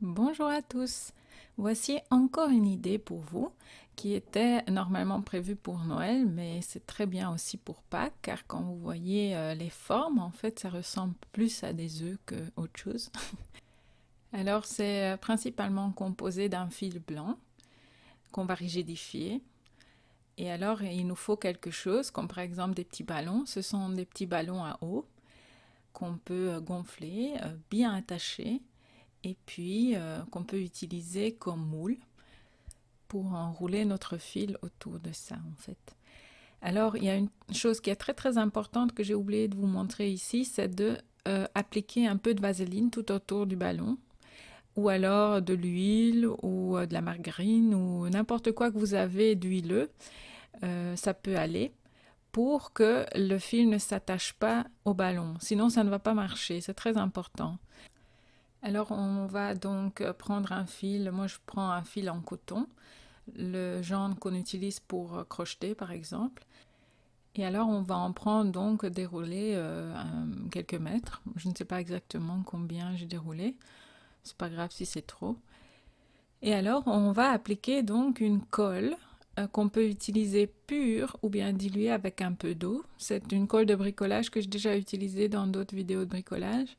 Bonjour à tous. Voici encore une idée pour vous qui était normalement prévue pour Noël, mais c'est très bien aussi pour Pâques, car quand vous voyez les formes, en fait, ça ressemble plus à des œufs qu'autre chose. Alors, c'est principalement composé d'un fil blanc qu'on va rigidifier. Et alors, il nous faut quelque chose, comme par exemple des petits ballons. Ce sont des petits ballons à eau qu'on peut gonfler, bien attacher, et puis qu'on peut utiliser comme moule pour enrouler notre fil autour de ça en fait. Alors il y a une chose qui est très très importante que j'ai oublié de vous montrer ici, c'est de appliquer un peu de vaseline tout autour du ballon, ou alors de l'huile ou de la margarine ou n'importe quoi que vous avez d'huileux, ça peut aller pour que le fil ne s'attache pas au ballon. Sinon ça ne va pas marcher, c'est très important. Alors on va donc prendre un fil, moi je prends un fil en coton, le genre qu'on utilise pour crocheter par exemple. Et alors on va en prendre donc dérouler quelques mètres. Je ne sais pas exactement combien j'ai déroulé, c'est pas grave si c'est trop. Et alors on va appliquer donc une colle qu'on peut utiliser pure ou bien diluée avec un peu d'eau. C'est une colle de bricolage que j'ai déjà utilisée dans d'autres vidéos de bricolage.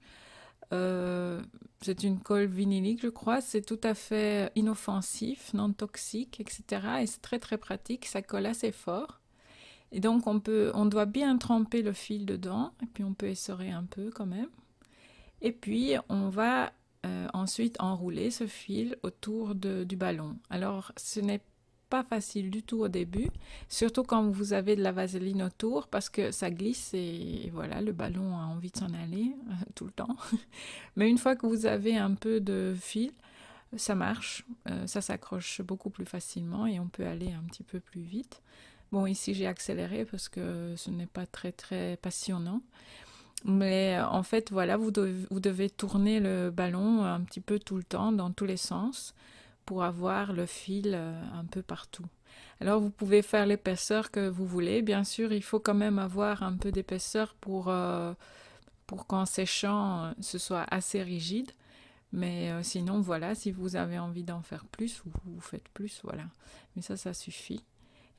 Euh, c'est une colle vinylique, je crois. C'est tout à fait inoffensif, non toxique, etc. Et c'est très très pratique. Ça colle assez fort. Et donc on doit bien tremper le fil dedans. Et puis on peut essorer un peu quand même. Et puis on va ensuite enrouler ce fil autour du ballon. Alors ce n'est pas facile du tout au début, surtout quand vous avez de la vaseline autour parce que ça glisse et voilà, le ballon a envie de s'en aller tout le temps. Mais une fois que vous avez un peu de fil, ça marche, ça s'accroche beaucoup plus facilement et on peut aller un petit peu plus vite. Bon, ici j'ai accéléré parce que ce n'est pas très très passionnant. Mais en fait, voilà, vous devez tourner le ballon un petit peu tout le temps, dans tous les sens, pour avoir le fil un peu partout. Alors, vous pouvez faire l'épaisseur que vous voulez. Bien sûr, il faut quand même avoir un peu d'épaisseur pour qu'en séchant, ce soit assez rigide. Mais sinon, voilà, si vous avez envie d'en faire plus, vous faites plus, voilà. Mais ça suffit.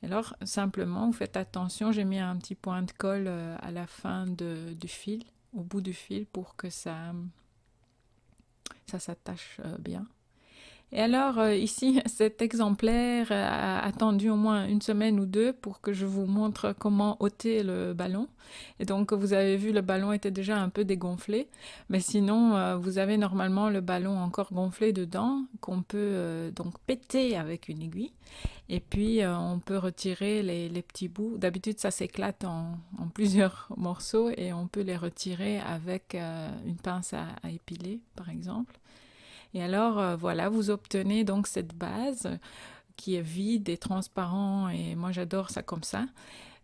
Alors, simplement, vous faites attention, j'ai mis un petit point de colle à la fin du fil, au bout du fil, pour que ça s'attache bien. Et alors, ici, cet exemplaire a attendu au moins une semaine ou deux pour que je vous montre comment ôter le ballon. Et donc, vous avez vu, le ballon était déjà un peu dégonflé. Mais sinon, vous avez normalement le ballon encore gonflé dedans, qu'on peut donc péter avec une aiguille. Et puis, on peut retirer les petits bouts. D'habitude, ça s'éclate en plusieurs morceaux et on peut les retirer avec une pince à épiler, par exemple. Et alors, voilà, vous obtenez donc cette base qui est vide et transparent. Et moi, j'adore ça comme ça.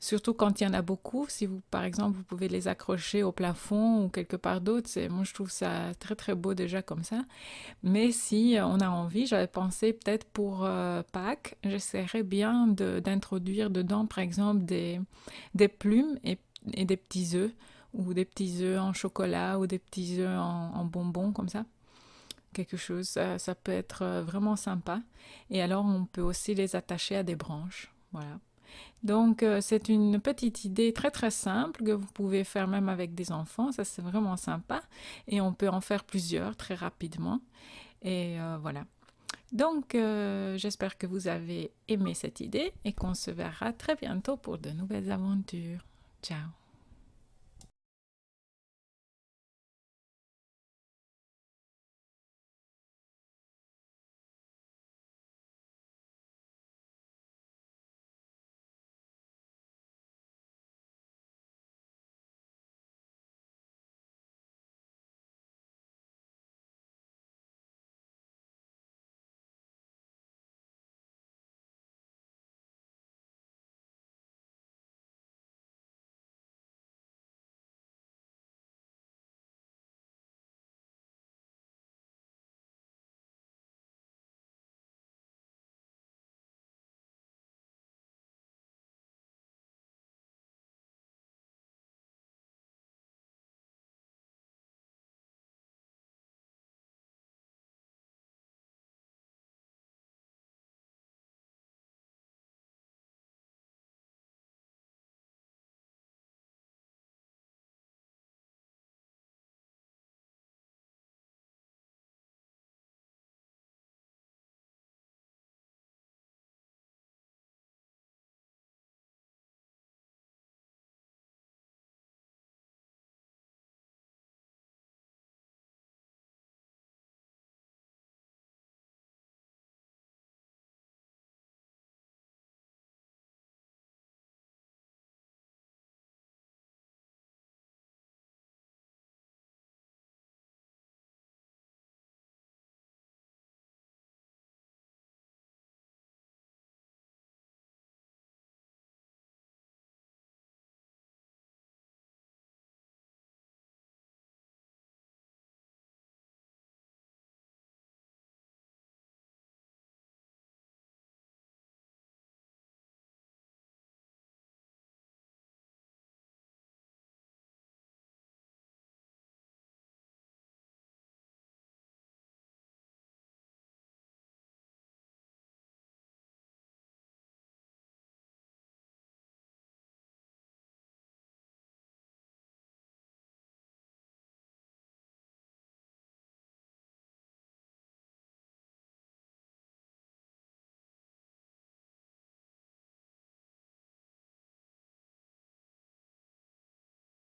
Surtout quand il y en a beaucoup. Si vous, par exemple, vous pouvez les accrocher au plafond ou quelque part d'autre. Moi, je trouve ça très, très beau déjà comme ça. Mais si on a envie, j'avais pensé peut-être pour Pâques, j'essaierais bien d'introduire dedans, par exemple, des plumes et des petits œufs, ou des petits œufs en chocolat, ou des petits œufs en bonbons, comme ça. Quelque chose, ça peut être vraiment sympa. Et alors, on peut aussi les attacher à des branches. Voilà. Donc, c'est une petite idée très très simple que vous pouvez faire même avec des enfants. Ça, c'est vraiment sympa. Et on peut en faire plusieurs très rapidement. Et voilà. Donc, j'espère que vous avez aimé cette idée et qu'on se verra très bientôt pour de nouvelles aventures. Ciao!